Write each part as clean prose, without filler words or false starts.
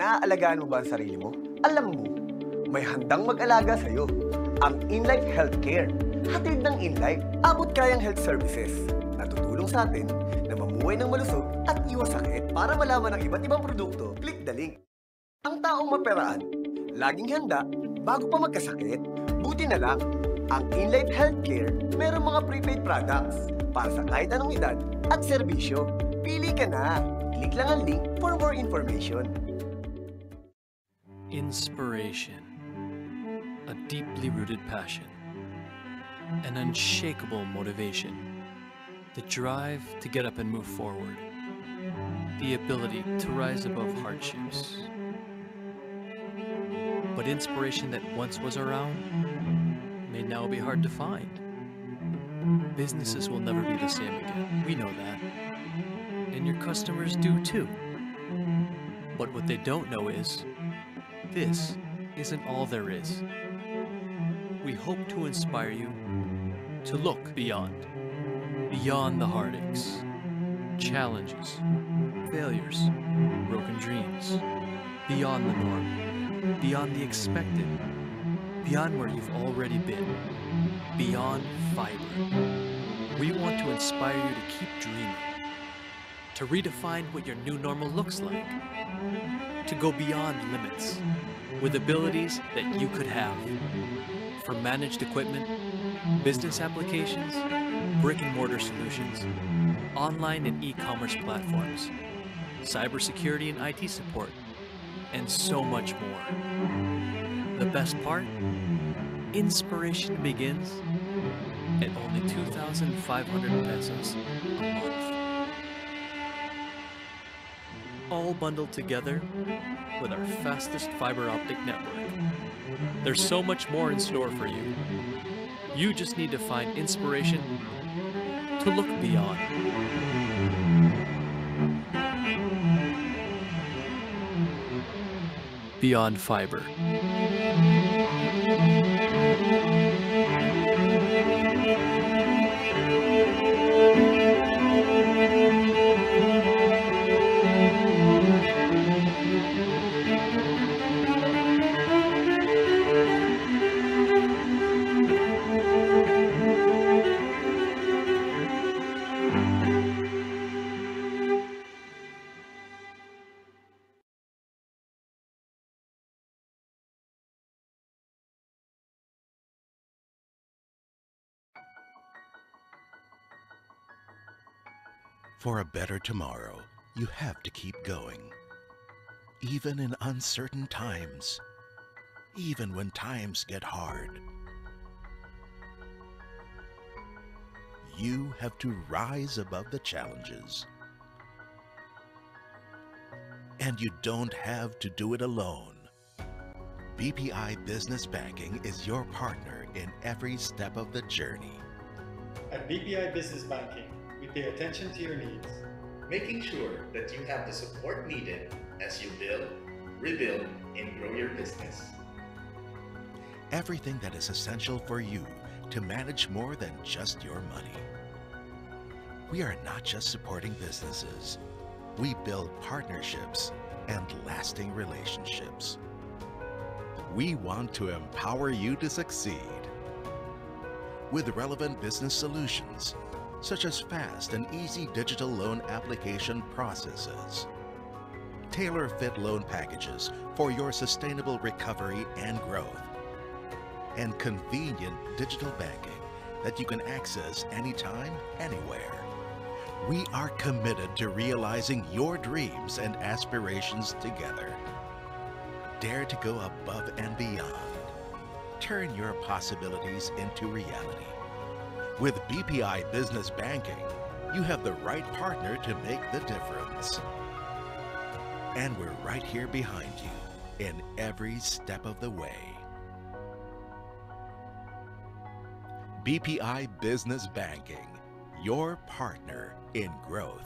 Naaalagaan mo ba ang sarili mo? Alam mo, may handang mag-alaga sa'yo. Ang InLife Healthcare. Hatid ng InLife, abot kayang health services. Natutulong sa atin na mamuhay ng malusog at iwas sakit. Para malaman ang iba't ibang produkto, click the link. Ang taong maperaan, laging handa bago pa magkasakit. Buti na lang, ang InLife Healthcare mayroong mga prepaid products para sa kahit anong edad at serbisyo. Pili ka na. Click lang ang link for more information. Inspiration, a deeply rooted passion, an unshakable motivation, the drive to get up and move forward, the ability to rise above hardships. But inspiration that once was around may now be hard to find. Businesses will never be the same again. We know that. And your customers do too. But what they don't know is, this isn't all there is. We hope to inspire you to look beyond the heartaches, challenges, failures, broken dreams, beyond the norm, beyond the expected, beyond where you've already been, beyond fiber. We want to inspire you to keep dreaming, to redefine what your new normal looks like, to go beyond limits with abilities that you could have. From managed equipment, business applications, brick-and-mortar solutions, online and e-commerce platforms, cybersecurity and IT support, and so much more. The best part? Inspiration begins at only 2,500 pesos a month. All bundled together with our fastest fiber optic network. There's so much more in store for you. You just need to find inspiration to look beyond. Beyond fiber. For a better tomorrow, you have to keep going. Even in uncertain times, even when times get hard. You have to rise above the challenges. And you don't have to do it alone. BPI Business Banking is your partner in every step of the journey. At BPI Business Banking, we pay attention to your needs, making sure that you have the support needed as you build, rebuild, and grow your business. Everything that is essential for you to manage more than just your money. We are not just supporting businesses. We build partnerships and lasting relationships. We want to empower you to succeed with relevant business solutions, such as fast and easy digital loan application processes, tailor-fit loan packages for your sustainable recovery and growth, and convenient digital banking that you can access anytime, anywhere. We are committed to realizing your dreams and aspirations together. Dare to go above and beyond. Turn your possibilities into reality. With BPI Business Banking, you have the right partner to make the difference. And we're right here behind you in every step of the way. BPI Business Banking, your partner in growth.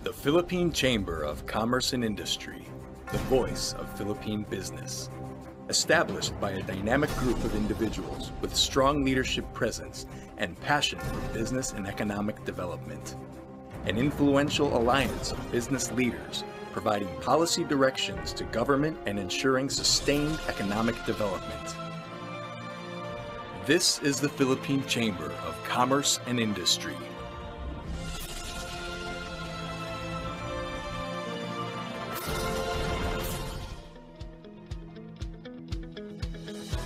The Philippine Chamber of Commerce and Industry, the voice of Philippine business. Established by a dynamic group of individuals with strong leadership presence and passion for business and economic development. An influential alliance of business leaders providing policy directions to government and ensuring sustained economic development. This is the Philippine Chamber of Commerce and Industry.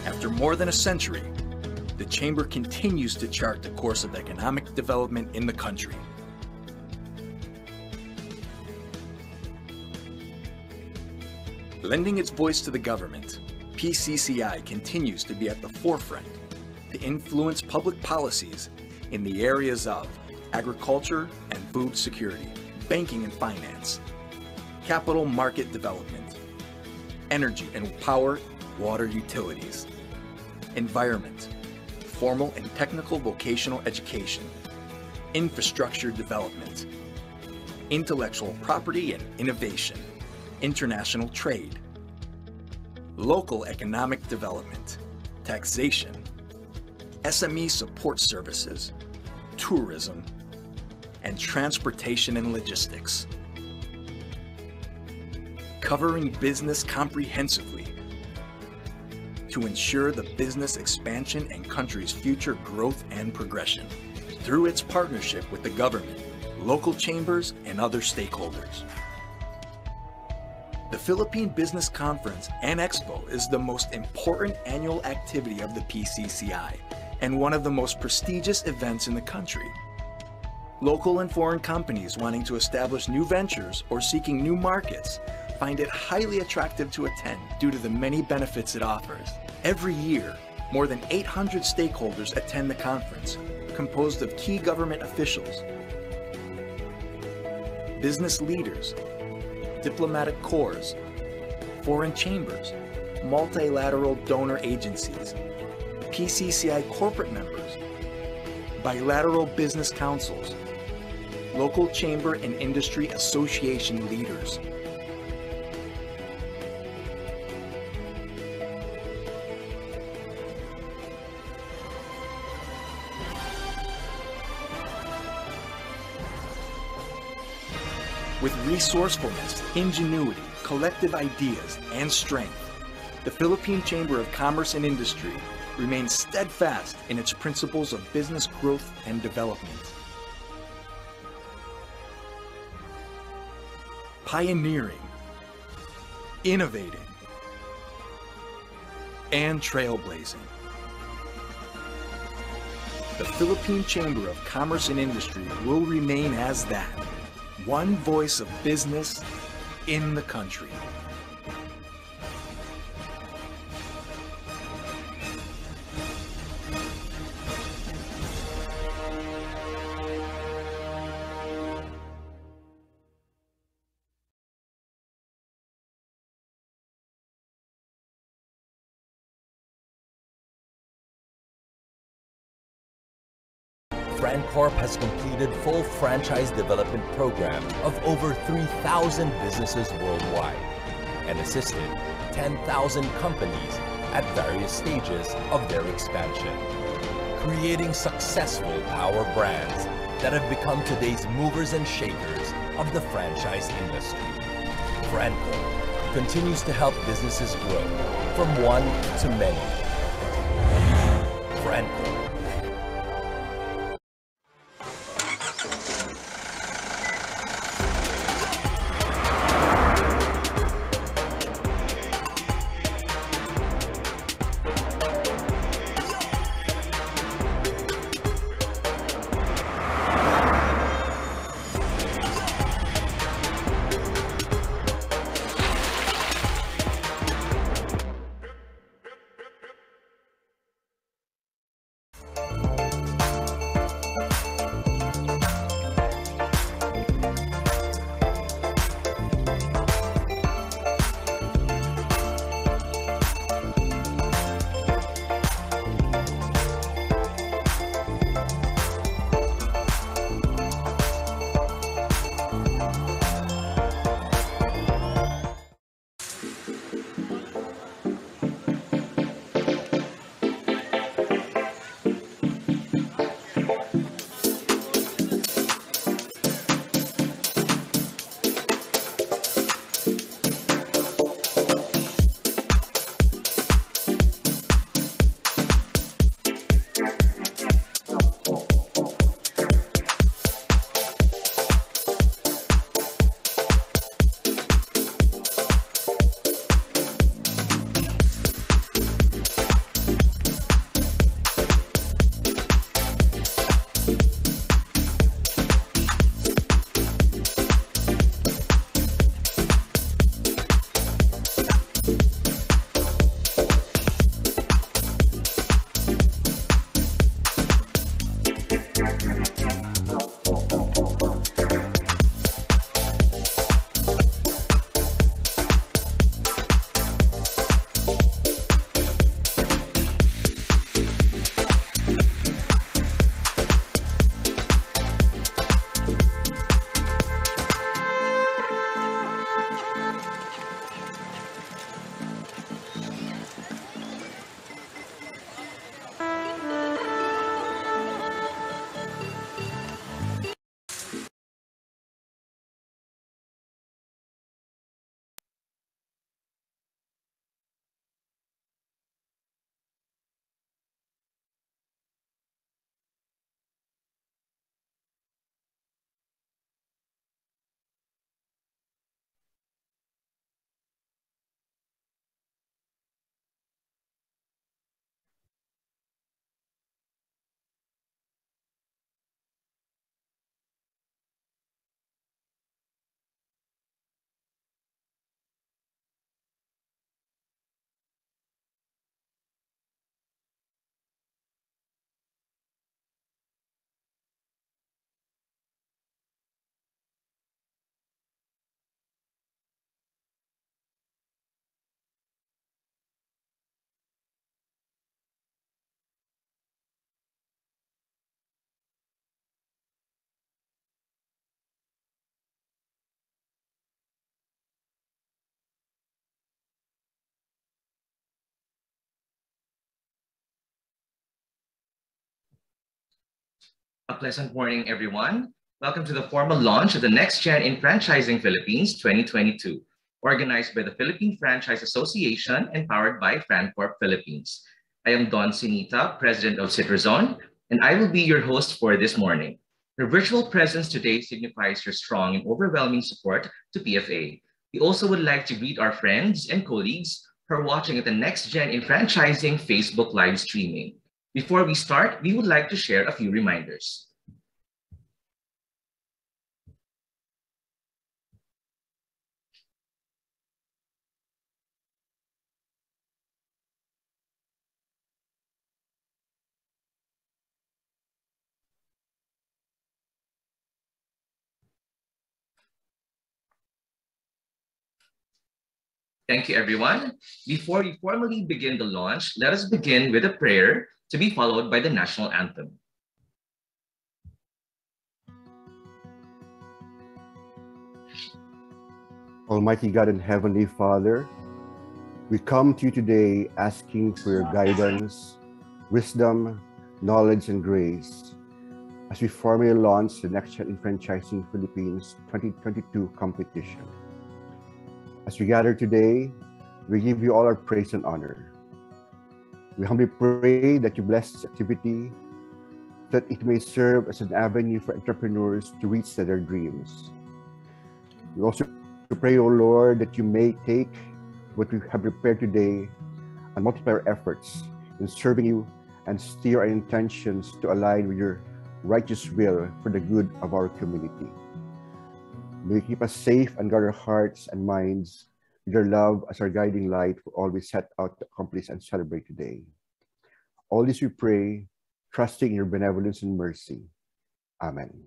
After more than a century, the Chamber continues to chart the course of economic development in the country. Lending its voice to the government, PCCI continues to be at the forefront to influence public policies in the areas of agriculture and food security, banking and finance, capital market development, energy and power, water utilities, environment, formal and technical vocational education, infrastructure development, intellectual property and innovation, international trade, local economic development, taxation, SME support services, tourism, and transportation and logistics. Covering business comprehensively to ensure the business expansion and country's future growth and progression through its partnership with the government, local chambers, and other stakeholders. The Philippine Business Conference and Expo is the most important annual activity of the PCCI and one of the most prestigious events in the country. Local and foreign companies wanting to establish new ventures or seeking new markets find it highly attractive to attend due to the many benefits it offers. Every year, more than 800 stakeholders attend the conference, composed of key government officials, business leaders, diplomatic corps, foreign chambers, multilateral donor agencies, PCCI corporate members, bilateral business councils, local chamber and industry association leaders. With resourcefulness, ingenuity, collective ideas, and strength, the Philippine Chamber of Commerce and Industry remains steadfast in its principles of business growth and development. Pioneering, innovating, and trailblazing. The Philippine Chamber of Commerce and Industry will remain as that. One voice of business in the country. FranCorp has completed full franchise development program of over 3,000 businesses worldwide and assisted 10,000 companies at various stages of their expansion, creating successful power brands that have become today's movers and shakers of the franchise industry. FranCorp continues to help businesses grow from one to many. FranCorp. A pleasant morning, everyone. Welcome to the formal launch of the NxtGen in Franchising Philippines 2022, organized by the Philippine Franchise Association and powered by FranCorp Philippines. I am Don Sinita, President of Citrazon, and I will be your host for this morning. Your virtual presence today signifies your strong and overwhelming support to PFA. We also would like to greet our friends and colleagues who are watching at the NxtGen in Franchising Facebook live streaming. Before we start, we would like to share a few reminders. Thank you, everyone. Before we formally begin the launch, let us begin with a prayer to be followed by the national anthem. Almighty God and Heavenly Father, we come to you today asking for your guidance, wisdom, knowledge, and grace as we formally launch the NxtGen in Franchising Philippines 2022 competition. As we gather today, we give you all our praise and honor. We humbly pray that you bless this activity, that it may serve as an avenue for entrepreneurs to reach their dreams. We also pray, O Lord, that you may take what we have prepared today and multiply our efforts in serving you and steer our intentions to align with your righteous will for the good of our community. May you keep us safe and guard our hearts and minds with your love as our guiding light for all we set out to accomplish and celebrate today. All this we pray, trusting in your benevolence and mercy. Amen.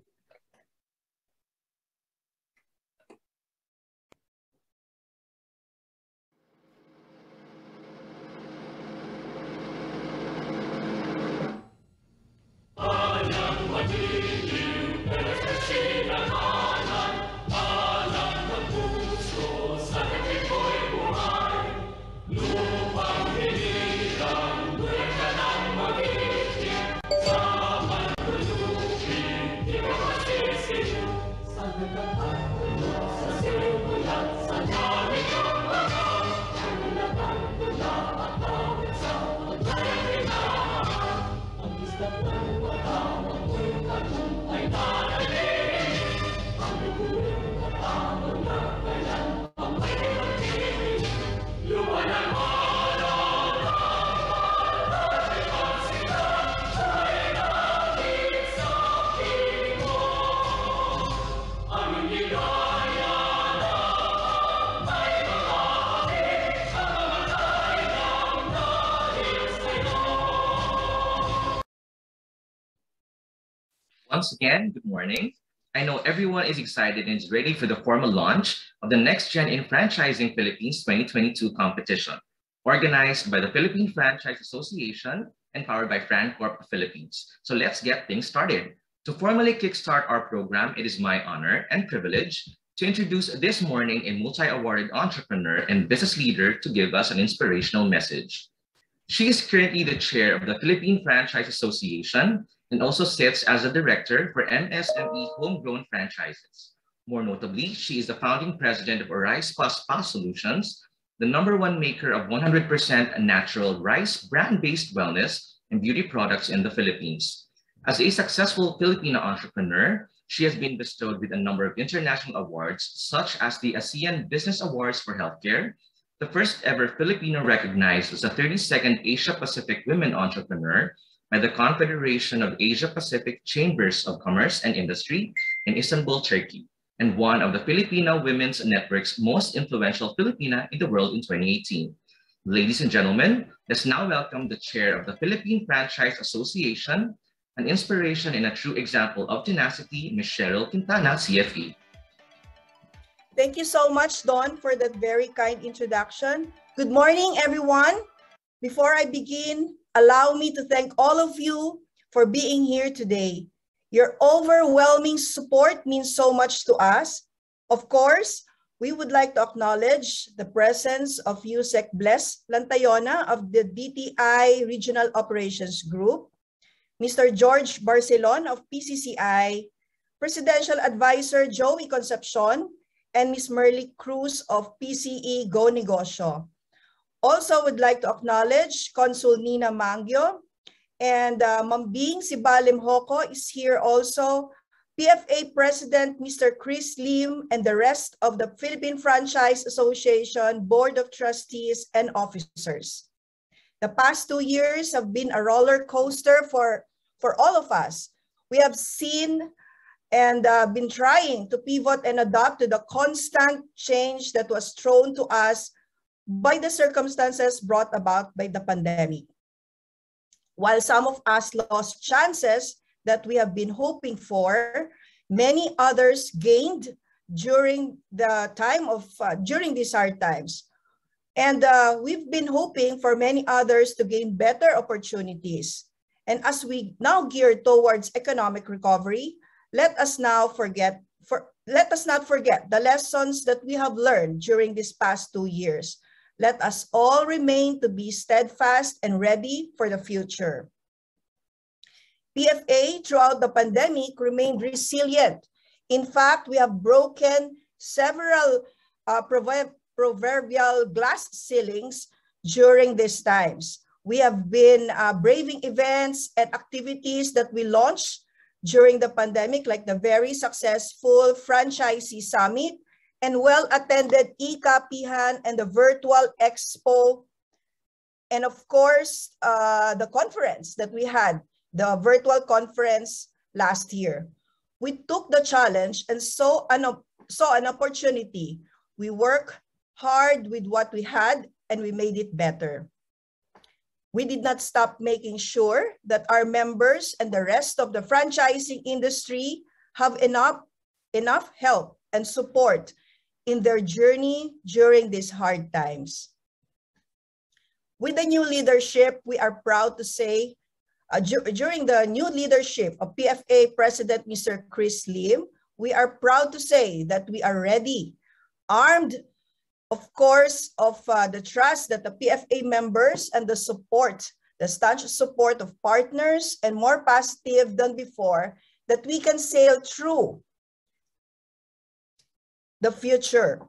Once again, good morning. I know everyone is excited and is ready for the formal launch of the NxtGen in Franchising Philippines 2022 competition, organized by the Philippine Franchise Association and powered by FranCorp Philippines. So let's get things started. To formally kickstart our program, it is my honor and privilege to introduce this morning a multi-awarded entrepreneur and business leader to give us an inspirational message. She is currently the chair of the Philippine Franchise Association and also sits as a director for MSME Homegrown Franchises. More notably, she is the founding president of Rice Spa Solutions, the #1 maker of 100% natural rice brand-based wellness and beauty products in the Philippines. As a successful Filipino entrepreneur, she has been bestowed with a number of international awards, such as the ASEAN Business Awards for Healthcare, the first ever Filipino recognized as a 32nd Asia Pacific Women Entrepreneur by the Confederation of Asia Pacific Chambers of Commerce and Industry in Istanbul, Turkey, and one of the Filipino Women's Network's most influential Filipina in the world in 2018. Ladies and gentlemen, let's now welcome the chair of the Philippine Franchise Association, an inspiration and a true example of tenacity, Ms. Cheryl Quintana, CFE. Thank you so much, Don, for that very kind introduction. Good morning, everyone. Before I begin, allow me to thank all of you for being here today. Your overwhelming support means so much to us. Of course, we would like to acknowledge the presence of Yusek Bless Lantayona of the DTI Regional Operations Group, Mr. George Barcelon of PCCI, Presidential Advisor Joey Concepcion, and Ms. Merly Cruz of PCE Go Negosyo. Also would like to acknowledge Consul Nina Mangyo, and Mambing Sibalim Hoko is here also, PFA President Mr. Chris Lim, and the rest of the Philippine Franchise Association Board of Trustees and officers. The past 2 years have been a roller coaster for all of us. We have seen and been trying to pivot and adapt to the constant change that was thrown to us by the circumstances brought about by the pandemic. While some of us lost chances that we have been hoping for, many others gained during the time of during these hard times. And we've been hoping for many others to gain better opportunities. And as we now gear towards economic recovery, let us now let us not forget the lessons that we have learned during these past 2 years. Let us all remain to be steadfast and ready for the future. PFA throughout the pandemic remained resilient. In fact, we have broken several proverbial glass ceilings during these times. We have been braving events and activities that we launched during the pandemic, like the very successful Franchisee Summit and well-attended e-Kapihan and the virtual expo. And of course, the conference that we had, the virtual conference last year. We took the challenge and saw an opportunity. We worked hard with what we had and we made it better. We did not stop making sure that our members and the rest of the franchising industry have enough help and support in their journey during these hard times. With the new leadership, we are proud to say, during the new leadership of PFA President Mr. Chris Lim, we are proud to say that we are ready, armed, of course, of the trust that the PFA members and the staunch support of partners and more positive than before, that we can sail through the future.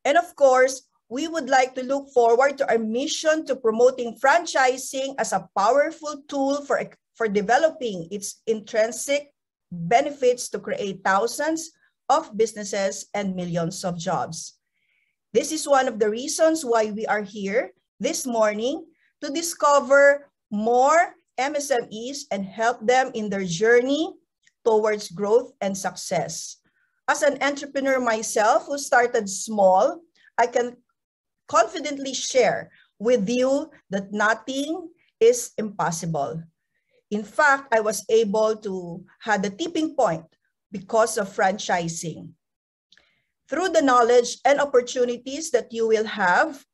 And of course, we would like to look forward to our mission to promoting franchising as a powerful tool for developing its intrinsic benefits to create thousands of businesses and millions of jobs. This is one of the reasons why we are here this morning to discover more MSMEs and help them in their journey towards growth and success. As an entrepreneur myself who started small, I can confidently share with you that nothing is impossible. In fact, I was able to have the tipping point because of franchising. Through the knowledge and opportunities that you will have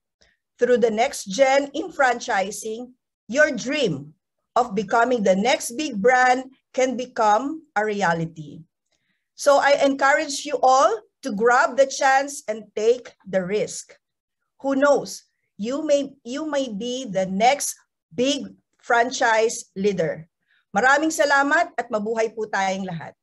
through the NxtGen in franchising, your dream of becoming the next big brand can become a reality. So I encourage you all to grab the chance and take the risk. Who knows, you may be the next big franchise leader. Maraming salamat at mabuhay po tayong lahat.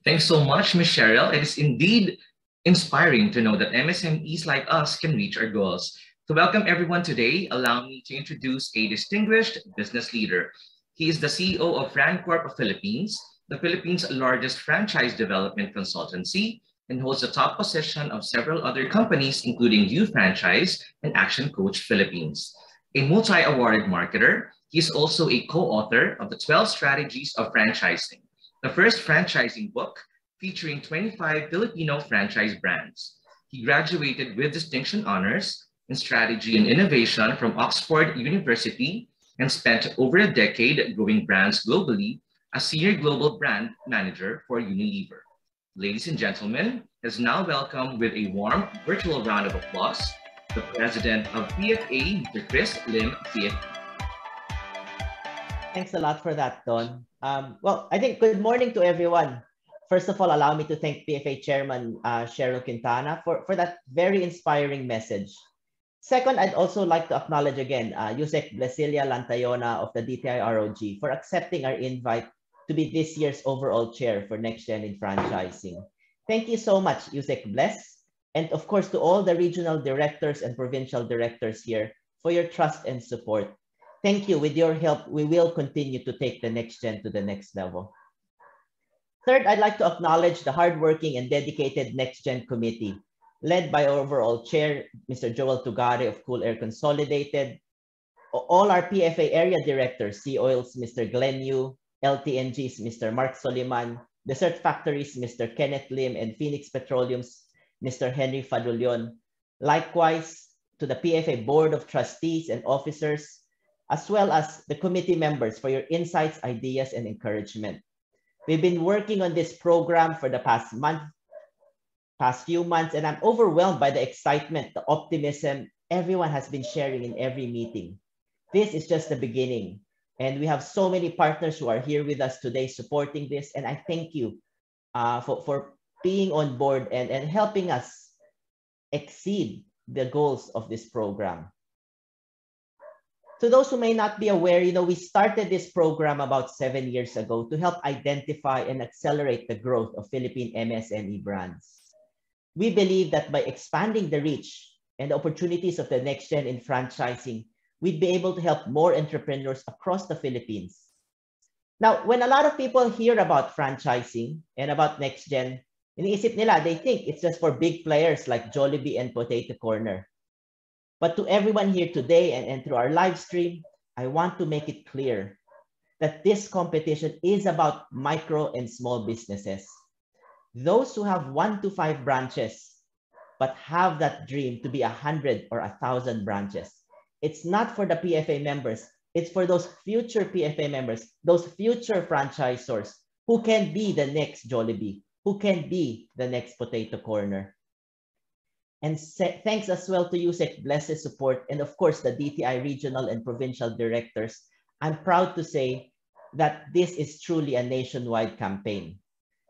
Thanks so much, Ms. Cheryl. It is indeed inspiring to know that MSMEs like us can reach our goals. To welcome everyone today, allow me to introduce a distinguished business leader. He is the CEO of FranCorp of Philippines, the Philippines' largest franchise development consultancy, and holds the top position of several other companies, including U Franchise and Action Coach Philippines. A multi-awarded marketer, he is also a co-author of the 12 Strategies of Franchising, the first franchising book featuring 25 Filipino franchise brands. He graduated with distinction honors in strategy and innovation from Oxford University and spent over a decade growing brands globally as Senior Global Brand Manager for Unilever. Ladies and gentlemen, let's now welcome with a warm virtual round of applause, the President of PFA, Mr. Chris Lim, PFA. Thanks a lot for that, Don. Well, I think good morning to everyone. First of all, allow me to thank PFA Chairman Cheryl Quintana for that very inspiring message. Second, I'd also like to acknowledge again Yusek Blesilia Lantayona of the DTI ROG for accepting our invite to be this year's overall chair for NxtGen in franchising. Thank you so much, Yusek Bless, and of course to all the regional directors and provincial directors here for your trust and support. Thank you. With your help, we will continue to take the NxtGen to the next level. Third, I'd like to acknowledge the hardworking and dedicated NxtGen committee, led by our overall chair, Mr. Joel Tugare of Cool Air Consolidated, all our PFA area directors, Sea Oils, Mr. Glenn Yu, LTNGs, Mr. Mark Soliman, Desert Factories, Mr. Kenneth Lim, and Phoenix Petroleum's Mr. Henry Fadulyon. Likewise, to the PFA Board of Trustees and Officers, as well as the committee members for your insights, ideas, and encouragement. We've been working on this program for the past few months, and I'm overwhelmed by the excitement, the optimism everyone has been sharing in every meeting. This is just the beginning. And we have so many partners who are here with us today supporting this. And I thank you for being on board and helping us exceed the goals of this program. To those who may not be aware, we started this program about 7 years ago to help identify and accelerate the growth of Philippine MSME brands. We believe that by expanding the reach and the opportunities of the NxtGen in franchising, we'd be able to help more entrepreneurs across the Philippines. Now, when a lot of people hear about franchising and about NxtGen, iniisip nila, they think it's just for big players like Jollibee and Potato Corner. But to everyone here today and through our live stream, I want to make it clear that this competition is about micro and small businesses. Those who have 1 to 5 branches, but have that dream to be 100 or 1,000 branches. It's not for the PFA members. It's for those future PFA members, those future franchisors who can be the next Jollibee, who can be the next Potato Corner. And thanks as well to USEC Bless's support, and of course the DTI regional and provincial directors. I'm proud to say that this is truly a nationwide campaign.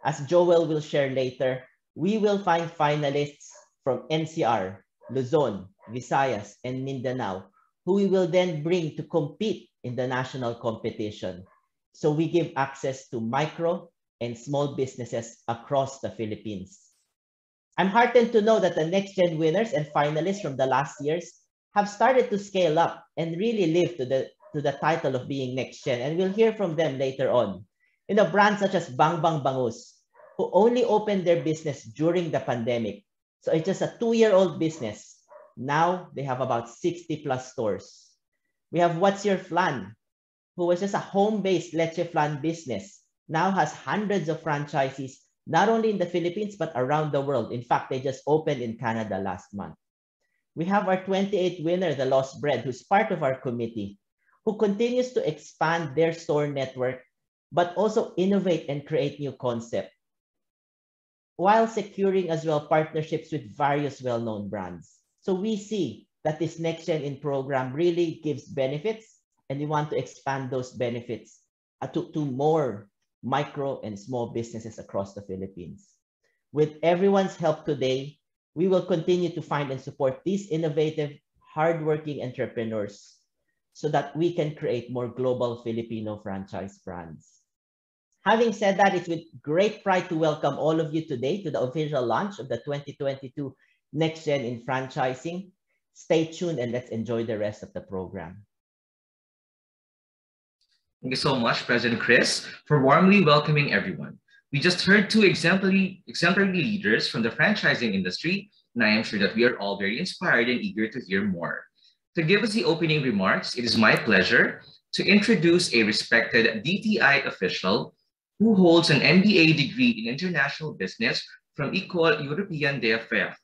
As Joel will share later, we will find finalists from NCR, Luzon, Visayas, and Mindanao, who we will then bring to compete in the national competition. So we give access to micro and small businesses across the Philippines. I'm heartened to know that the NxtGen winners and finalists from the last years have started to scale up and really live to the title of being NxtGen, and we'll hear from them later on. Brands such as Bang Bang Bangus, who only opened their business during the pandemic. So it's just a 2-year-old business. Now they have about 60 plus stores. We have What's Your Flan, who was just a home-based leche flan business, now has hundreds of franchisees, not only in the Philippines, but around the world. In fact, they just opened in Canada last month. We have our 28th winner, The Lost Bread, who's part of our committee, who continues to expand their store network, but also innovate and create new concepts, while securing as well partnerships with various well-known brands. So we see that this NxtGen in program really gives benefits, and we want to expand those benefits to more micro and small businesses across the Philippines. With everyone's help today, we will continue to find and support these innovative, hardworking entrepreneurs so that we can create more global Filipino franchise brands. Having said that, it's with great pride to welcome all of you today to the official launch of the 2022 NxtGen in Franchising. Stay tuned and let's enjoy the rest of the program. Thank you so much, President Chris, for warmly welcoming everyone. We just heard 2 exemplary leaders from the franchising industry, and I am sure that we are all very inspired and eager to hear more. To give us the opening remarks, it is my pleasure to introduce a respected DTI official who holds an MBA degree in international business from École Européenne des Affaires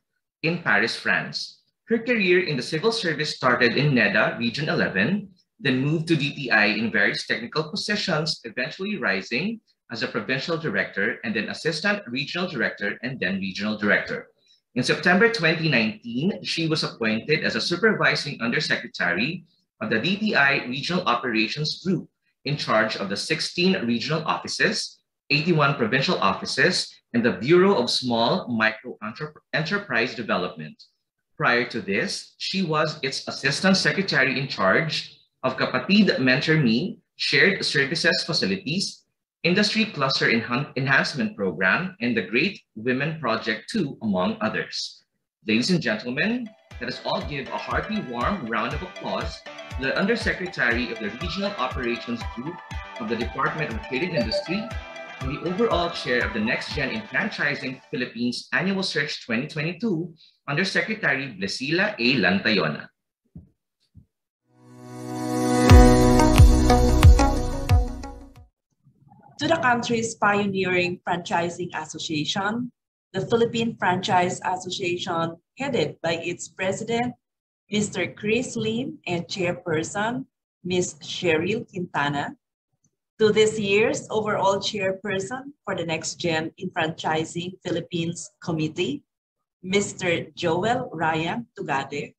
in Paris, France. Her career in the civil service started in NEDA, Region 11, then moved to DTI in various technical positions, eventually rising as a provincial director and then assistant regional director and then regional director. In September 2019, she was appointed as a supervising undersecretary of the DTI Regional Operations Group in charge of the 16 regional offices, 81 provincial offices, and the Bureau of Small Micro Enterprise Development. Prior to this, she was its assistant secretary in charge of Kapatid Mentor Me, Shared Services Facilities, Industry Cluster Enhancement Program, and the Great Women Project 2, among others. Ladies and gentlemen, let us all give a hearty, warm round of applause to the Undersecretary of the Regional Operations Group of the Department of Trade and Industry and the overall chair of the NxtGen in Franchising Philippines Annual Search 2022, Undersecretary Blesila A. Lantayona. To the country's pioneering franchising association, the Philippine Franchise Association, headed by its president, Mr. Chris Lim, and chairperson, Ms. Cheryl Quintana. To this year's overall chairperson for the NxtGen in Franchising Philippines Committee, Mr. Joel Ryan Tugade.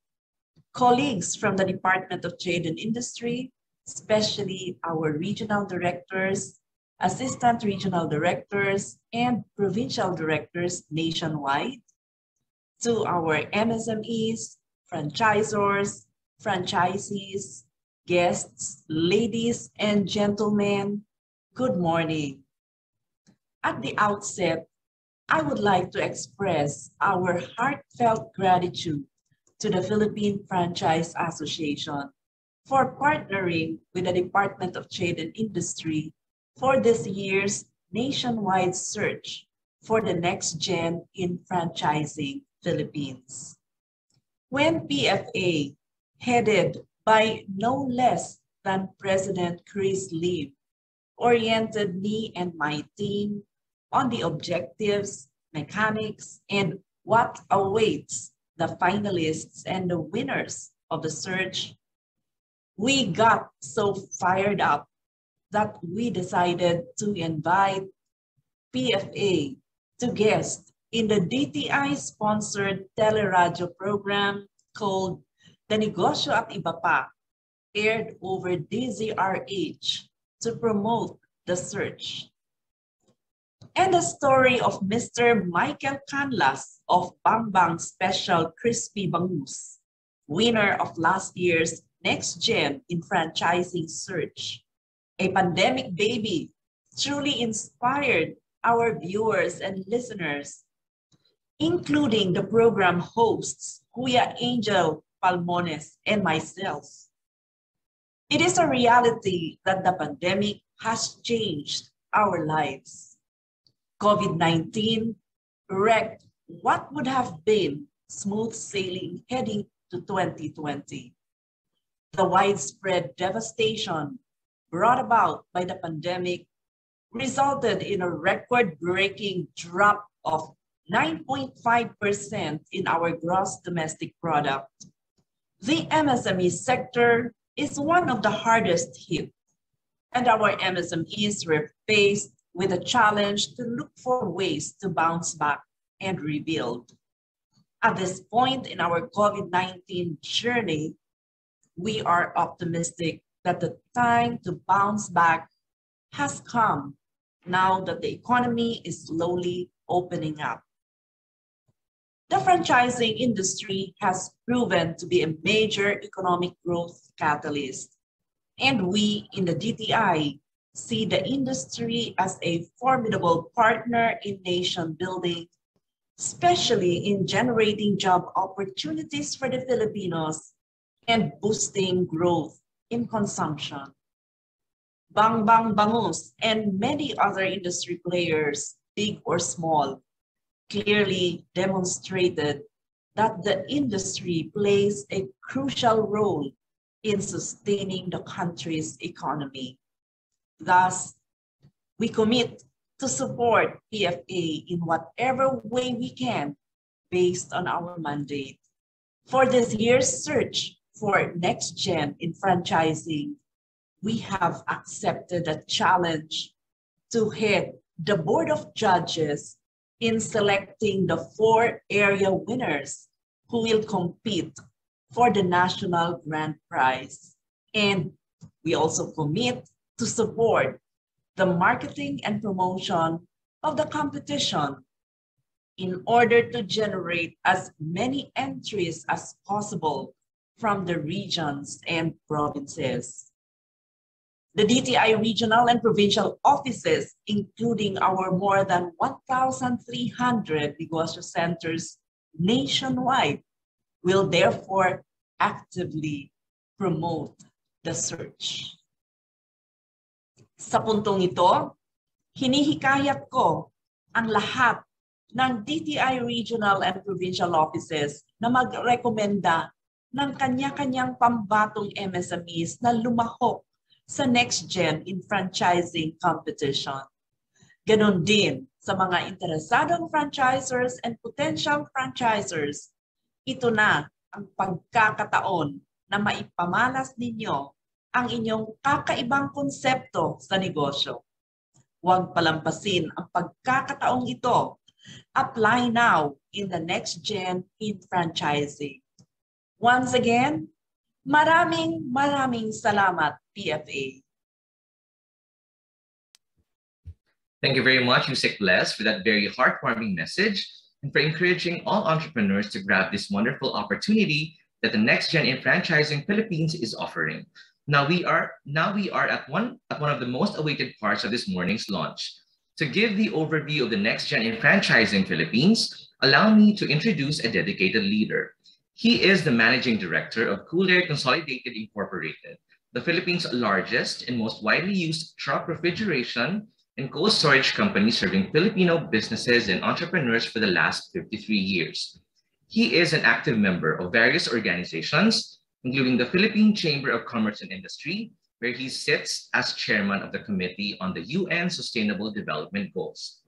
Colleagues from the Department of Trade and Industry, especially our regional directors, assistant regional directors, and provincial directors nationwide, to our MSMEs, franchisors, franchisees, guests, ladies and gentlemen, good morning. At the outset, I would like to express our heartfelt gratitude to the Philippine Franchise Association for partnering with the Department of Trade and Industry for this year's nationwide search for the next gen in franchising Philippines. When PFA, headed by no less than President Chris Lim, oriented me and my team on the objectives, mechanics, and what awaits the finalists and the winners of the search, we got so fired up that we decided to invite PFA to guest in the DTI-sponsored teleradio program called The Negosyo at Iba Pa, aired over DZRH to promote the search. And the story of Mr. Michael Canlas of Bang Bang Special Crispy Bangus, winner of last year's NxtGen in Franchising Search. A pandemic baby truly inspired our viewers and listeners, including the program hosts, Kuya Angel Palmones and myself. It is a reality that the pandemic has changed our lives. COVID-19 wrecked what would have been smooth sailing heading to 2020. The widespread devastation brought about by the pandemic resulted in a record-breaking drop of 9.5% in our gross domestic product. The MSME sector is one of the hardest hit, and our MSMEs were faced with a challenge to look for ways to bounce back and rebuild. At this point in our COVID-19 journey, we are optimistic that the time to bounce back has come now that the economy is slowly opening up. The franchising industry has proven to be a major economic growth catalyst, and we in the DTI see the industry as a formidable partner in nation building, especially in generating job opportunities for the Filipinos and boosting growth in consumption. Bang Bang Bangus and many other industry players, big or small, clearly demonstrated that the industry plays a crucial role in sustaining the country's economy. Thus, we commit to support PFA in whatever way we can based on our mandate. For this year's search for NxtGen in franchising, we have accepted a challenge to head the Board of Judges in selecting the 4 area winners who will compete for the National Grand Prize. And we also commit to support the marketing and promotion of the competition in order to generate as many entries as possible from the regions and provinces. The DTI regional and provincial offices, including our more than 1,300 negosyo centers nationwide, will therefore actively promote the search. Sa puntong ito, hinihikayat ko ang lahat ng DTI regional and provincial offices na magrekomenda ng kanya-kanyang pambatong MSMEs na lumahok sa NxtGen in franchising competition. Ganon din sa mga interesadong franchisors and potential franchisors, ito na ang pagkakataon na maipamalas ninyo ang inyong kakaibang konsepto sa negosyo. Huwag palampasin ang pagkakataong ito. Apply now in the NxtGen in franchising. Once again, Maraming salamat, PFA. Thank you very much, Yusek Bless, for that very heartwarming message and for encouraging all entrepreneurs to grab this wonderful opportunity that the NxtGen in Franchising Philippines is offering. Now we are at one of the most awaited parts of this morning's launch. To give the overview of the NxtGen in Franchising Philippines, allow me to introduce a dedicated leader. He is the Managing Director of Cool Air Consolidated Incorporated, the Philippines' largest and most widely used truck refrigeration and cold storage company serving Filipino businesses and entrepreneurs for the last 53 years. He is an active member of various organizations, including the Philippine Chamber of Commerce and Industry, where he sits as chairman of the Committee on the UN Sustainable Development Goals.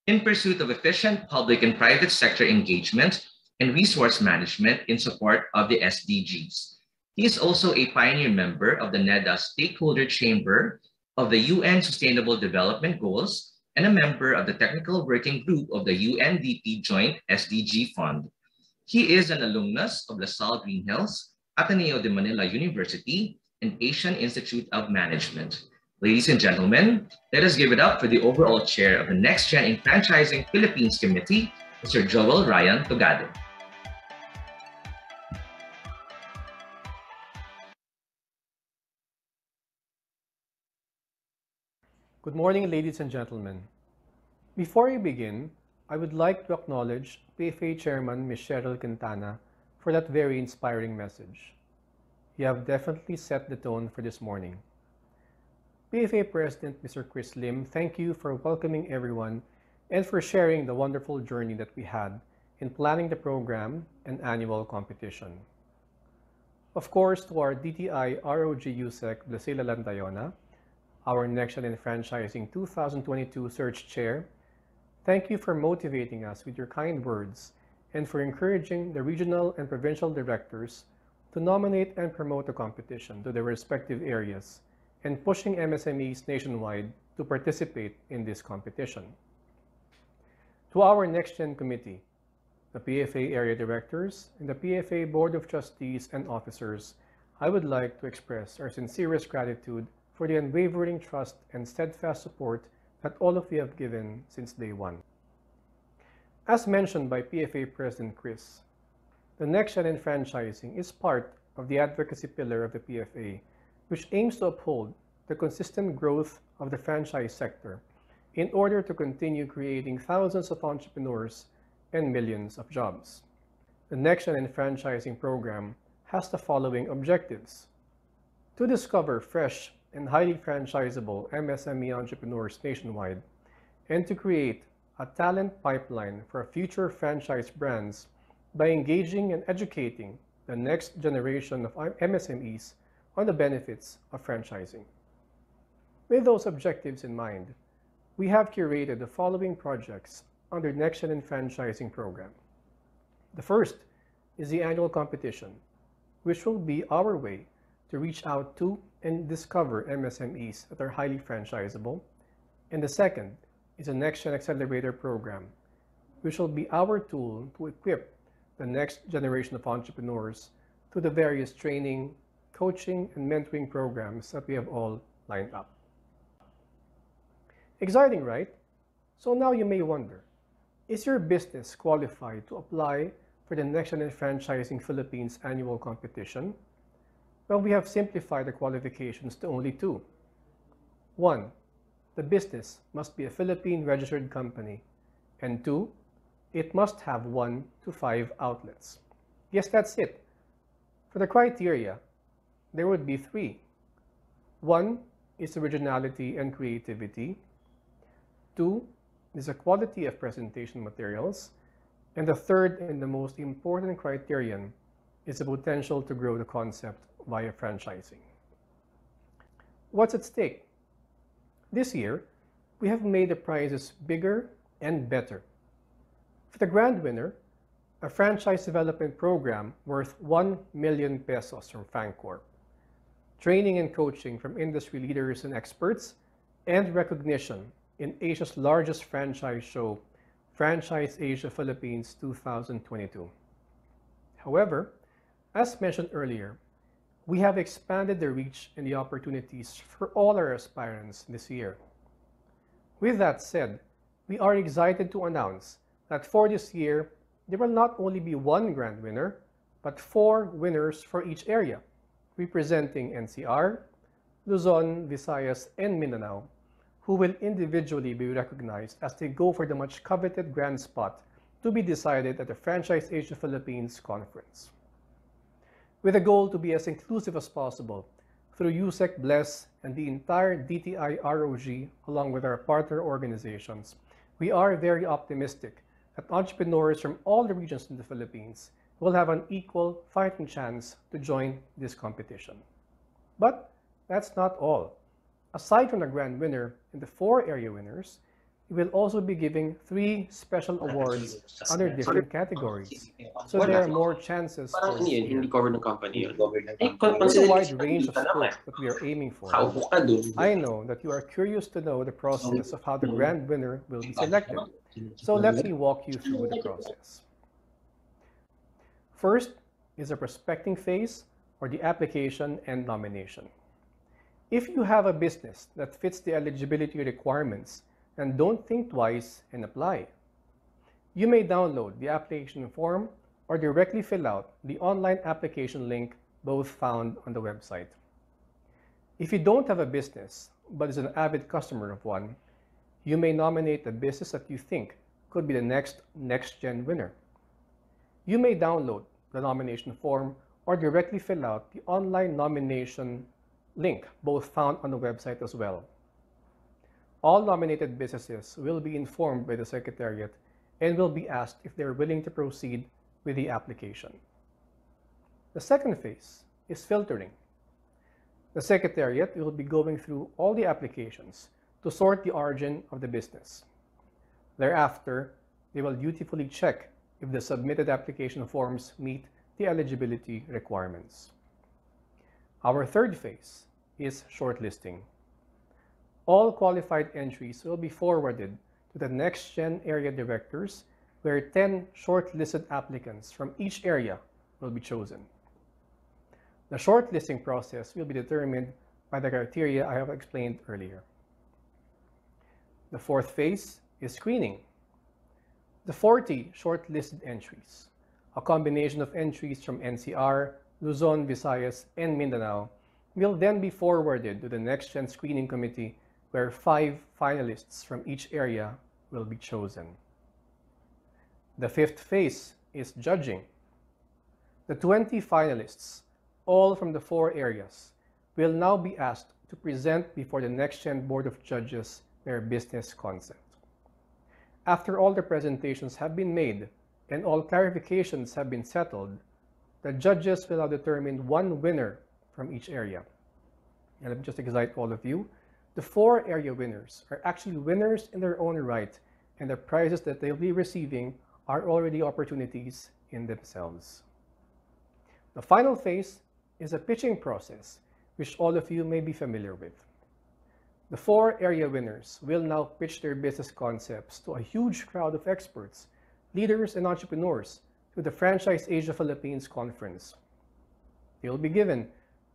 In pursuit of efficient public and private sector engagement and resource management in support of the SDGs. He is also a pioneer member of the NEDA Stakeholder Chamber of the UN Sustainable Development Goals and a member of the Technical Working Group of the UNDP Joint SDG Fund. He is an alumnus of LaSalle Green Hills, Ateneo de Manila University, and Asian Institute of Management. Ladies and gentlemen, let us give it up for the overall chair of the NxtGen in Franchising Philippines Committee, Mr. Joel Ryan Togado. Good morning, ladies and gentlemen. Before we begin, I would like to acknowledge PFA Chairman Ms. Cheryl Quintana for that very inspiring message. You have definitely set the tone for this morning. PFA President Mr. Chris Lim, thank you for welcoming everyone and for sharing the wonderful journey that we had in planning the program and annual competition. Of course, to our DTI ROG USEC Blasila Lantayona, our NxtGen in Franchising 2022 Search Chair, thank you for motivating us with your kind words and for encouraging the regional and provincial directors to nominate and promote the competition to their respective areas and pushing MSMEs nationwide to participate in this competition. To our NxtGen committee, the PFA area directors, and the PFA Board of Trustees and officers, I would like to express our sincerest gratitude for the unwavering trust and steadfast support that all of you have given since day one. As mentioned by PFA President Chris, the NxtGen in Franchising is part of the advocacy pillar of the PFA, which aims to uphold the consistent growth of the franchise sector in order to continue creating thousands of entrepreneurs and millions of jobs. The NxtGen in Franchising program has the following objectives: to discover fresh and highly franchisable MSME entrepreneurs nationwide, and to create a talent pipeline for future franchise brands by engaging and educating the next generation of MSMEs on the benefits of franchising. With those objectives in mind, we have curated the following projects under NxtGen in Franchising program. The first is the annual competition, which will be our way to reach out to and discover MSMEs that are highly franchisable. And the second is a NxtGen Accelerator program, which will be our tool to equip the next generation of entrepreneurs to the various training, coaching, and mentoring programs that we have all lined up. Exciting, right? So now you may wonder, is your business qualified to apply for the NxtGen in Franchising Philippines annual competition? Well, we have simplified the qualifications to only two. 1. The business must be a Philippine registered company. And 2. It must have 1 to 5 outlets. Yes, that's it. For the criteria, there would be 3. 1 is originality and creativity. 2 is the quality of presentation materials. And the third and the most important criterion is the potential to grow the concept via franchising. What's at stake? This year, we have made the prizes bigger and better. For the grand winner, a franchise development program worth 1 million pesos from FanCorp, training and coaching from industry leaders and experts, and recognition in Asia's largest franchise show, Franchise Asia Philippines 2022. However, As mentioned earlier, we have expanded the reach and the opportunities for all our aspirants this year. With that said, we are excited to announce that for this year, there will not only be one grand winner, but 4 winners for each area, representing NCR, Luzon, Visayas, and Mindanao, who will individually be recognized as they go for the much coveted grand spot to be decided at the Franchise Asia Philippines Conference. With a goal to be as inclusive as possible, through USEC Bless and the entire DTI ROG, along with our partner organizations, we are very optimistic that entrepreneurs from all the regions in the Philippines will have an equal fighting chance to join this competition. But that's not all. Aside from the grand winner and the 4 area winners, we will also be giving 3 special awards under different categories. So there are more chances for this year. With a wide range of scope that we are aiming for, I know that you are curious to know the process of how the grand winner will be selected. So let me walk you through the process. First is the prospecting phase, or the application and nomination. If you have a business that fits the eligibility requirements, then don't think twice and apply. You may download the application form or directly fill out the online application link, both found on the website. If you don't have a business, but is an avid customer of one, you may nominate the business that you think could be the next NxtGen winner. You may download the nomination form or directly fill out the online nomination link, both found on the website as well. All nominated businesses will be informed by the Secretariat and will be asked if they are willing to proceed with the application. The second phase is filtering. The Secretariat will be going through all the applications to sort the origin of the business. Thereafter, they will dutifully check if the submitted application forms meet the eligibility requirements. Our third phase is shortlisting. All qualified entries will be forwarded to the NxtGen area directors, where 10 shortlisted applicants from each area will be chosen. The shortlisting process will be determined by the criteria I have explained earlier. The fourth phase is screening. The 40 shortlisted entries, a combination of entries from NCR, Luzon, Visayas, and Mindanao, will then be forwarded to the NxtGen Screening Committee, where 5 finalists from each area will be chosen. The fifth phase is judging. The 20 finalists, all from the 4 areas, will now be asked to present before the NxtGen Board of Judges their business concept. After all the presentations have been made and all clarifications have been settled, the judges will now determine one winner from each area. And let me just excite all of you. The 4 area winners are actually winners in their own right, and the prizes that they'll be receiving are already opportunities in themselves. The final phase is a pitching process, which all of you may be familiar with. The 4 area winners will now pitch their business concepts to a huge crowd of experts, leaders, and entrepreneurs to the Franchise Asia Philippines Conference. They will be given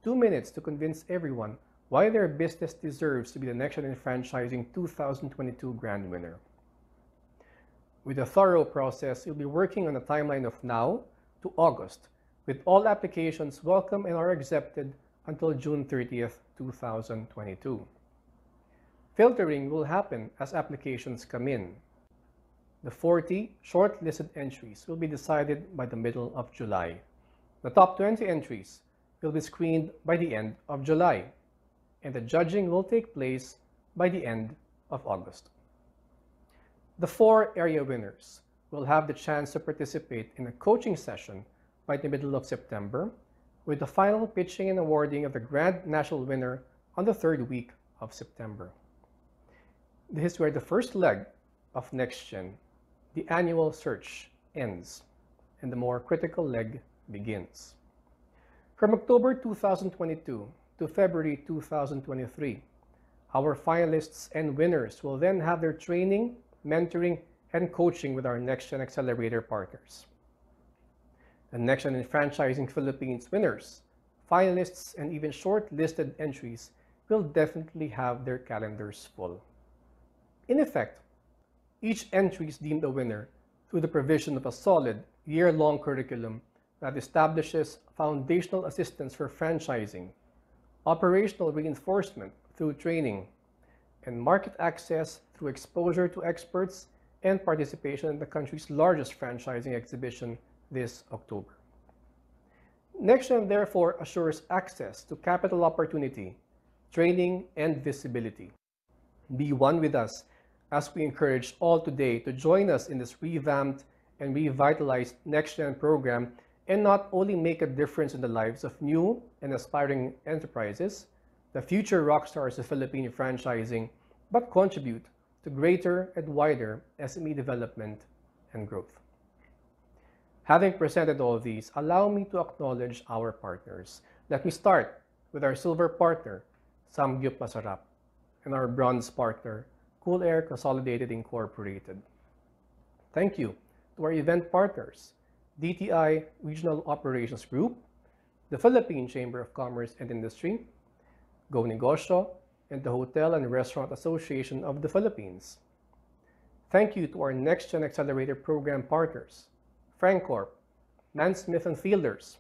2 minutes to convince everyone why their business deserves to be the NxtGen in Franchising 2022 Grand Winner. With a thorough process, you'll be working on a timeline of now to August, with all applications welcome and are accepted until June 30th, 2022. Filtering will happen as applications come in. The 40 shortlisted entries will be decided by the middle of July. The top 20 entries will be screened by the end of July, and the judging will take place by the end of August. The 4 area winners will have the chance to participate in a coaching session by the middle of September, with the final pitching and awarding of the Grand National Winner on the 3rd week of September. This is where the first leg of NxtGen, the annual search, ends, and the more critical leg begins. From October 2022 to February 2023, our finalists and winners will then have their training, mentoring, and coaching with our NxtGen Accelerator partners. the NxtGen in Franchising Philippines winners, finalists, and even shortlisted entries will definitely have their calendars full. In effect, each entry is deemed a winner through the provision of a solid, year-long curriculum that establishes foundational assistance for franchising, operational reinforcement through training, and market access through exposure to experts and participation in the country's largest franchising exhibition this October. NxtGen therefore assures access to capital opportunity, training, and visibility. Be one with us as we encourage all today to join us in this revamped and revitalized NxtGen program and not only make a difference in the lives of new and aspiring enterprises, the future rock stars of Philippine franchising, but contribute to greater and wider SME development and growth. Having presented all these, allow me to acknowledge our partners. Let me start with our silver partner, Samgyup Masarap, and our bronze partner, Cool Air Consolidated Incorporated. Thank you to our event partners, DTI Regional Operations Group, the Philippine Chamber of Commerce and Industry, Go Negosyo, and the Hotel and Restaurant Association of the Philippines. Thank you to our NxtGen Accelerator Program partners, FrankCorp, Mansmith and Fielders,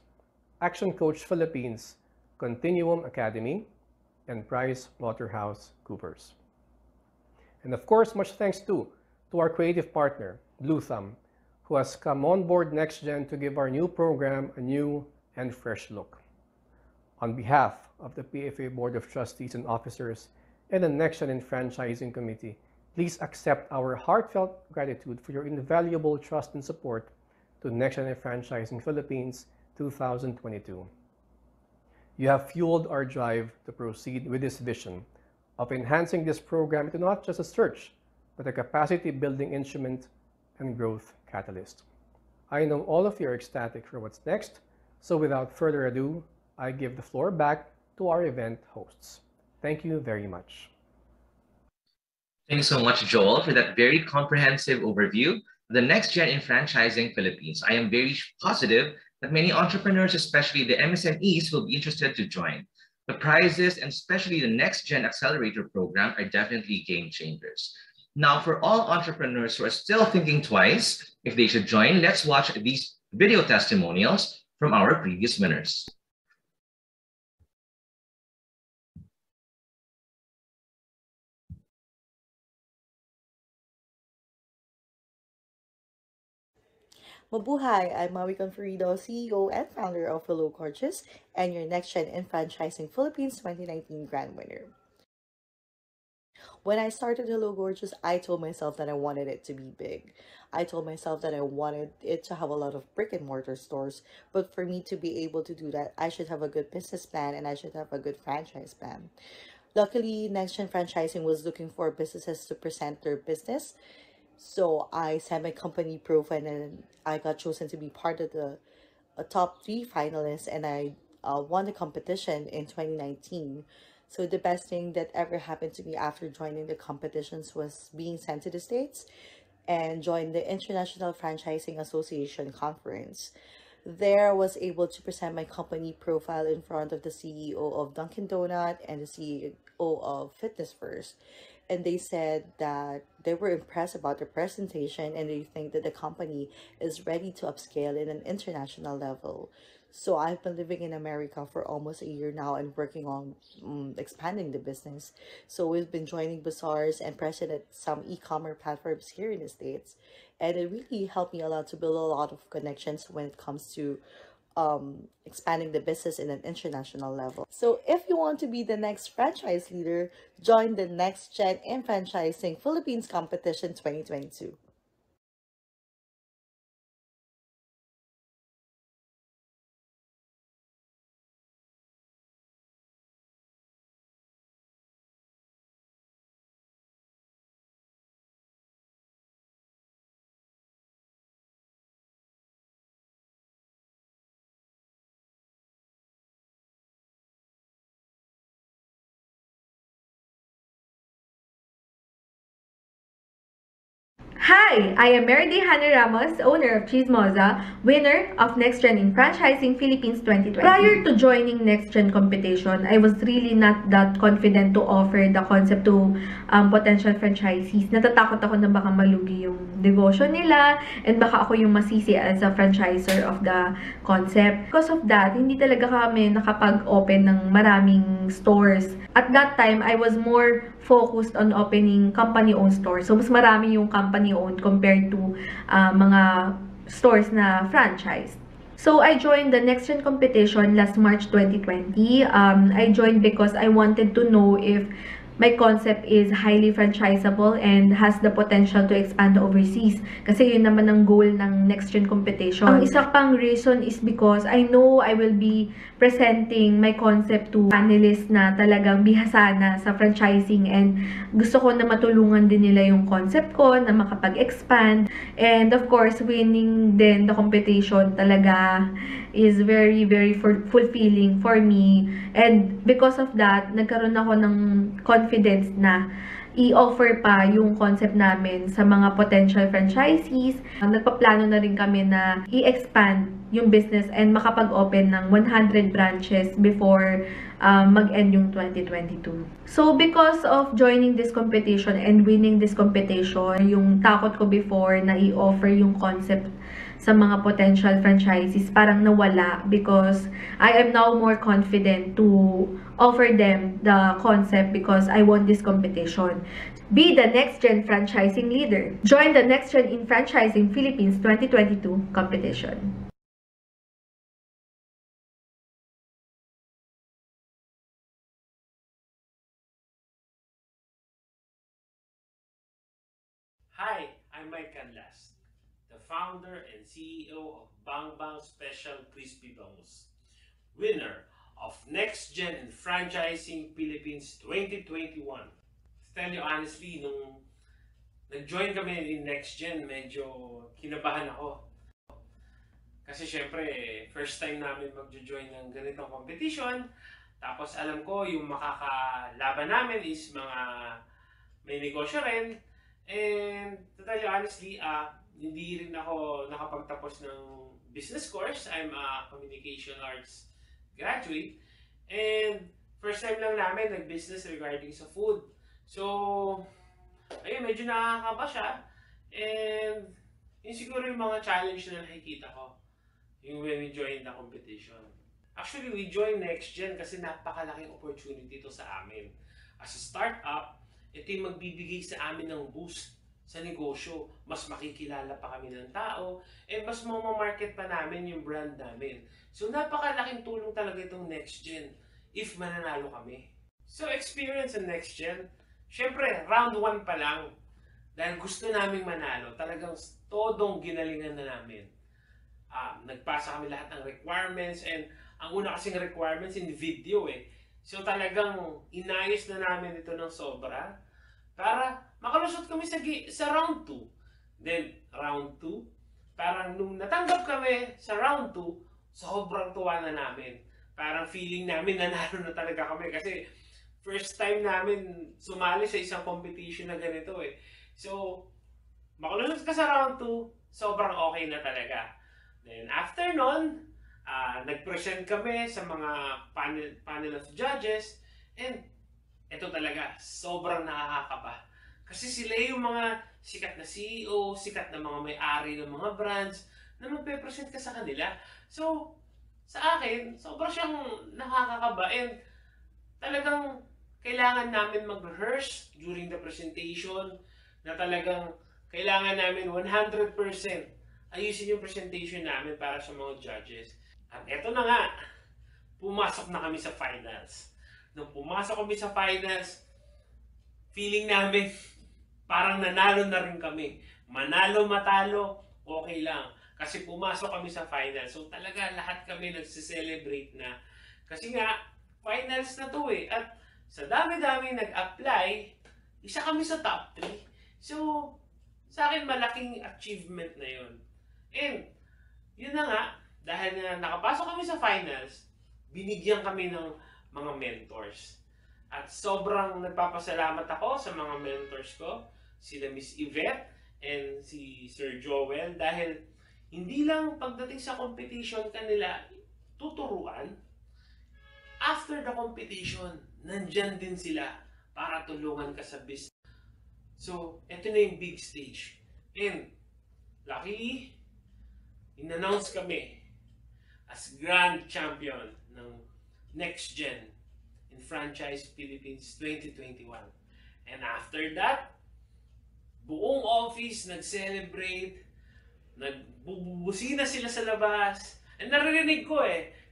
Action Coach Philippines, Continuum Academy, and Price Waterhouse Coopers. And of course, much thanks to our creative partner, Blue Thumb, who has come on board NxtGen to give our new program a new and fresh look. On behalf of the PFA Board of Trustees and Officers and the NxtGen in Franchising Committee, please accept our heartfelt gratitude for your invaluable trust and support to NxtGen in Franchising Philippines 2022. You have fueled our drive to proceed with this vision of enhancing this program into not just a search, but a capacity-building instrument and growth catalyst. I know all of you are ecstatic for what's next, so without further ado, I give the floor back to our event hosts. Thank you very much. Thanks so much, Joel, for that very comprehensive overview of the NxtGen in Franchising Philippines. I am very positive that many entrepreneurs, especially the MSMEs, will be interested to join. The prizes and especially the NxtGen Accelerator program are definitely game changers. Now, for all entrepreneurs who are still thinking twice if they should join, let's watch these video testimonials from our previous winners. Mabuhay! I'm Maui Conferido, CEO and founder of Hello Gorgeous, and your NxtGen in Franchising Philippines 2019 Grand Winner. When I started Hello Gorgeous, I told myself that I wanted it to be big. I told myself that I wanted it to have a lot of brick and mortar stores, but for me to be able to do that, I should have a good business plan and I should have a good franchise plan. Luckily, NxtGen Franchising was looking for businesses to present their business. So I sent my company profile and I got chosen to be part of the top 3 finalists, and I won the competition in 2019. So the best thing that ever happened to me after joining the competitions was being sent to the States and joined the International Franchising Association conference. There I was able to present my company profile in front of the CEO of Dunkin' Donut and the CEO of Fitness First. And they said that they were impressed about the presentation and they think that the company is ready to upscale in an international level. So I've been living in America for almost a year now and working on expanding the business. So we've been joining bazaars and present at some e-commerce platforms here in the States. And it really helped me a lot to build a lot of connections when it comes to expanding the business in an international level. So if you want to be the next franchise leader, join the NxtGen in Franchising Philippines Competition 2022. Hi, I am Meridy Hannah Ramos, owner of Chismosa, winner of NxtGen in Franchising Philippines 2020. Prior to joining NxtGen competition, I was really not that confident to offer the concept to potential franchisees. Natatakot ako na baka malugi yung negosyo nila and baka ako yung masisi as a franchisor of the concept. Because of that, hindi talaga kami nakapag-open ng maraming stores. At that time, I was more focused on opening company-owned stores. So, mas marami yung company-owned compared to mga stores na franchise. So, I joined the NxtGen competition last March 2020. I joined because I wanted to know if my concept is highly franchisable and has the potential to expand overseas. Kasi yun naman ang goal ng NxtGen competition. Ang isa pang reason is because I know I will be presenting my concept to panelists na talagang bihasa na sa franchising and gusto ko na matulungan din nila yung concept ko na makapag-expand. And of course, winning din the competition talaga is very, very fulfilling for me. And because of that, nagkaroon ako ng confidence na i-offer pa yung concept namin sa mga potential franchisees. Nagpaplano na rin kami na i-expand yung business and makapag-open ng 100 branches before mag-end yung 2022. So, because of joining this competition and winning this competition, yung takot ko before na i-offer yung concept sa mga potential franchisees parang nawala because I am now more confident to offer them the concept because I won this competition. Be the NxtGen franchising leader. Join the NxtGen in Franchising Philippines 2022 competition. Hi, I'm Mike Canlas, the founder and CEO of Bang Bang Special Crispy Bangus, winner of NxtGen in Franchising Philippines 2021. To tell you honestly, nung nag-join kami in NxtGen, medyo kinabahan ako. Kasi syempre, first time namin mag-join ng ganitong competition. Tapos alam ko, yung makakalaban namin is mga may negosyo rin. And to tell you honestly, hindi rin ako nakapagtapos ng business course. I'm a communication arts graduate. And first time lang namin nag-business regarding sa food. So, ayun, medyo nakakaba siya. And yun siguro yung mga challenge na nakikita ko. Yung when we joined the competition. Actually, we joined NxtGen kasi napakalaking opportunity to sa amin. As a startup, ito yung magbibigay sa amin ng boost sa negosyo. Mas makikilala pa kami ng tao, and mas mamamarket pa namin yung brand namin. So napakalaking tulong talaga itong NxtGen if mananalo kami. So experience sa NxtGen, syempre round 1 pa lang, dahil gusto naming manalo, talagang todong ginalingan na namin. Nagpasa kami lahat ng requirements, and ang una kasing requirements in video So talagang inayos na namin ito ng sobra para makalusot kami sa round 2. Then, round 2, parang nung natanggap kami sa round 2, sobrang tuwa na namin. Parang feeling namin nanalo na talaga kami kasi first time namin sumali sa isang competition na ganito So, makalusot ka sa round 2, sobrang okay na talaga. Then, after nun, nag-present kami sa mga panel of judges, and ito talaga, sobrang nakakakaba. Kasi sila yung mga sikat na CEO, sikat na mga may-ari ng mga brands na magpe-present ka sa kanila. So, sa akin, sobrang siyang nakakakaba, and talagang kailangan namin mag-rehearse during the presentation na talagang kailangan namin 100% ayusin yung presentation namin para sa mga judges. At eto na nga, pumasok na kami sa finals. Nung pumasok kami sa finals, feeling namin parang nanalo na rin kami. Manalo, matalo, okay lang. Kasi pumasok kami sa finals. So talaga lahat kami nagse-celebrate na. Kasi nga, finals na to At sa dami-dami nag-apply, isa kami sa top 3. So, sa akin malaking achievement na yun. And, yun na nga, dahil na nakapasok kami sa finals, binigyan kami ng mga mentors. At sobrang nagpapasalamat ako sa mga mentors ko, sila Miss Yvette and si Sir Joel dahil hindi lang pagdating sa competition kanila tuturuan. After the competition, nandyan din sila para tulungan ka sa business. So, ito na yung big stage. And, luckily, in-announce kami as Grand Champion ng NxtGen in Franchise Philippines 2021. And after that, buong office nag-celebrate, nagbubusina sila sa labas. And naririnig ko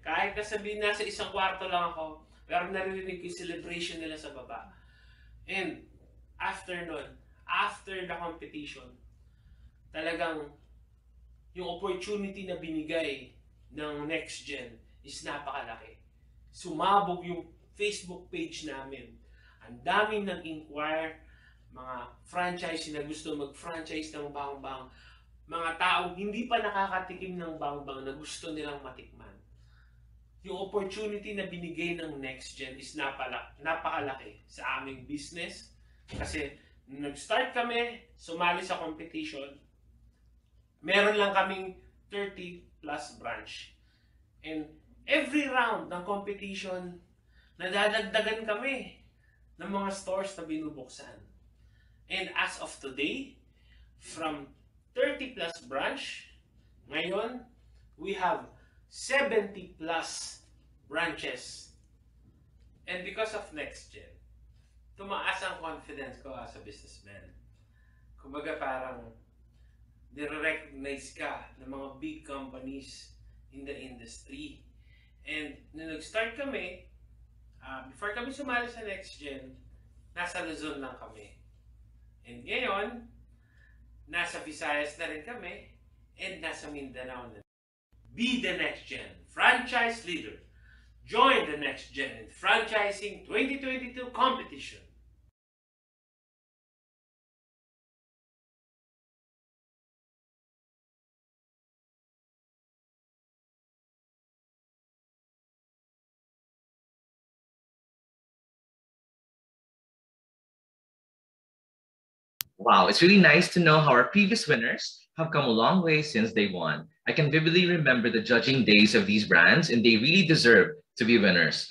kahit kasabihin nasa isang kwarto lang ako, pero naririnig ko yung celebration nila sa baba. And after nun, after the competition, talagang yung opportunity na binigay ng NxtGen is napakalaki. Sumabog yung Facebook page namin. Ang daming nag-inquire, mga franchise na gusto mag-franchise ng bangbang, mga taong hindi pa nakakatikim ng bangbang na gusto nilang matikman. Yung opportunity na binigay ng NxtGen is napakalaki sa aming business. Kasi nag-start kami, sumali sa competition, meron lang kaming 30 plus branch. And every round ng competition, nadadagdagan kami ng mga stores na binubuksan. And as of today, from 30 plus branch, ngayon, we have 70 plus branches. And because of NxtGen, tumaas ang confidence ko as a businessman. Kumbaga parang nire-recognize ka ng mga big companies in the industry. And nung nag-start kami, before kami sumali sa NxtGen, nasa Luzon lang kami. And ngayon, nasa Visayas na rin kami, and nasa Mindanao na. Be the NxtGen franchise leader. Join the NxtGen in Franchising 2022 competition. Wow, it's really nice to know how our previous winners have come a long way since they won. I can vividly remember the judging days of these brands, and they really deserve to be winners.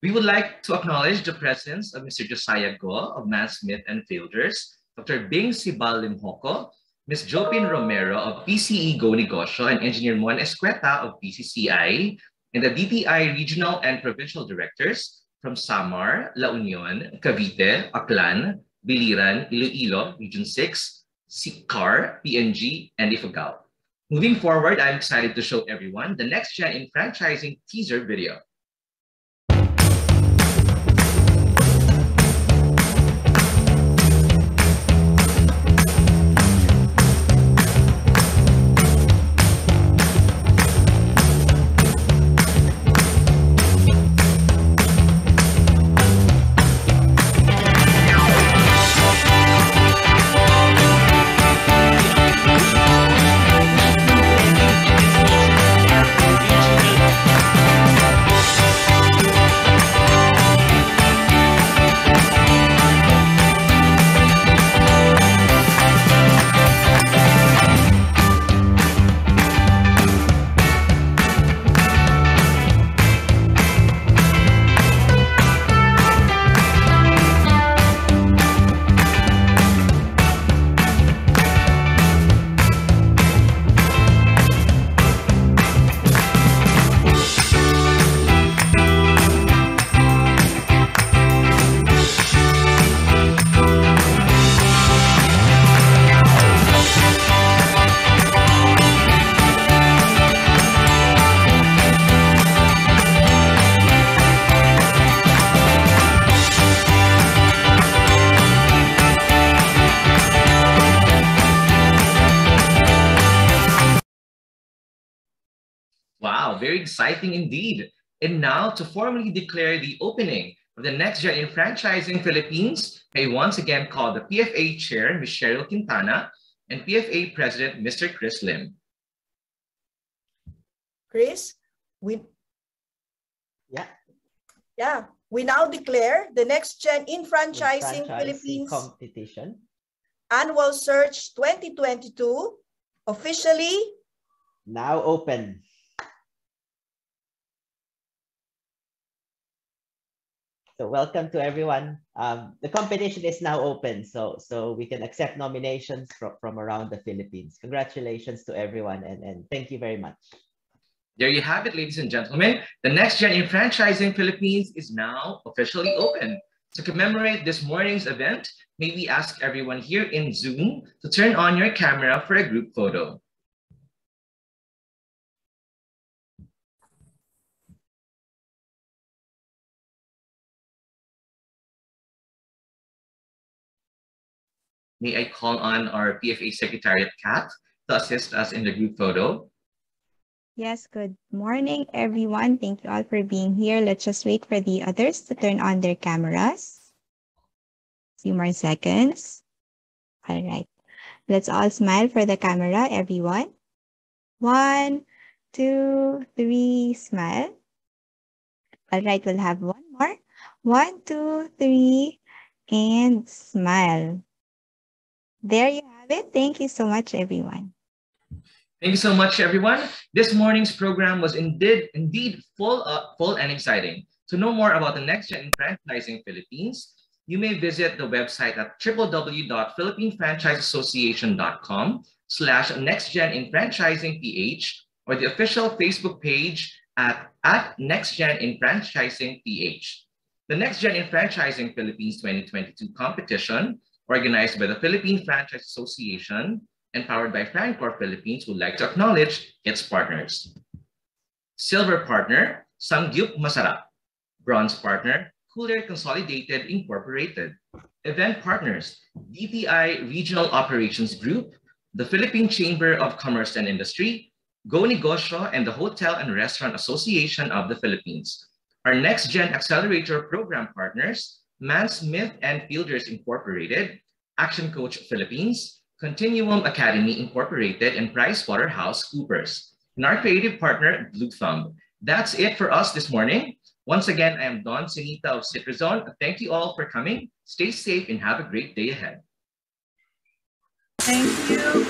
We would like to acknowledge the presence of Mr. Josiah Go of Man Smith and Fielders, Dr. Bing Sibal Limhoco, Ms. Jopin Romero of PCE Go Negosyo, and Engineer Mon Escueta of PCCI, and the DTI regional and provincial directors from Samar, La Union, Cavite, Aklan, Biliran, Iloilo, Region 6, SICAR, PNG, and Ifugao. Moving forward, I'm excited to show everyone the NxtGen in Franchising teaser video. Wow, very exciting indeed. And now to formally declare the opening of the NxtGen in Franchising Philippines, I once again call the PFA Chair, Ms. Cheryl Quintana, and PFA President, Mr. Chris Lim. Chris, we now declare the NxtGen in Franchising Philippines competition Annual Search 2022 officially now open. So welcome to everyone. The competition is now open, so we can accept nominations from around the Philippines. Congratulations to everyone, and thank you very much. There you have it, ladies and gentlemen. The Next Gen in Franchising Philippines is now officially open. To commemorate this morning's event, may we ask everyone here in Zoom to turn on your camera for a group photo. May I call on our PFA Secretariat, Kat, to assist us in the group photo? Yes, good morning, everyone. Thank you all for being here. Let's just wait for the others to turn on their cameras. A few more seconds. All right. Let's all smile for the camera, everyone. 1, 2, 3, smile. All right, we'll have one more. 1, 2, 3, and smile. There you have it. Thank you so much, everyone. Thank you so much, everyone. This morning's program was indeed full and exciting. To know more about the Next Gen in Franchising Philippines, you may visit the website at www.philippinefranchiseassociation.com/nextgeninfranchisingph or the official Facebook page at NextGenInFranchisingPH. The Next Gen in Franchising Philippines 2022 competition, organized by the Philippine Franchise Association and powered by Francor Philippines, would like to acknowledge its partners. Silver partner, Samgyup Masarap. Bronze partner, Cooler Consolidated Incorporated. Event partners, DTI Regional Operations Group, the Philippine Chamber of Commerce and Industry, Go Negosyo, and the Hotel and Restaurant Association of the Philippines. Our Next Gen Accelerator program partners, Man Smith and Fielders Incorporated, Action Coach Philippines, Continuum Academy Incorporated, and PricewaterhouseCoopers. And our creative partner, Blue Thumb. That's it for us this morning. Once again, I am Don Sinita of Citrazone. Thank you all for coming. Stay safe and have a great day ahead. Thank you.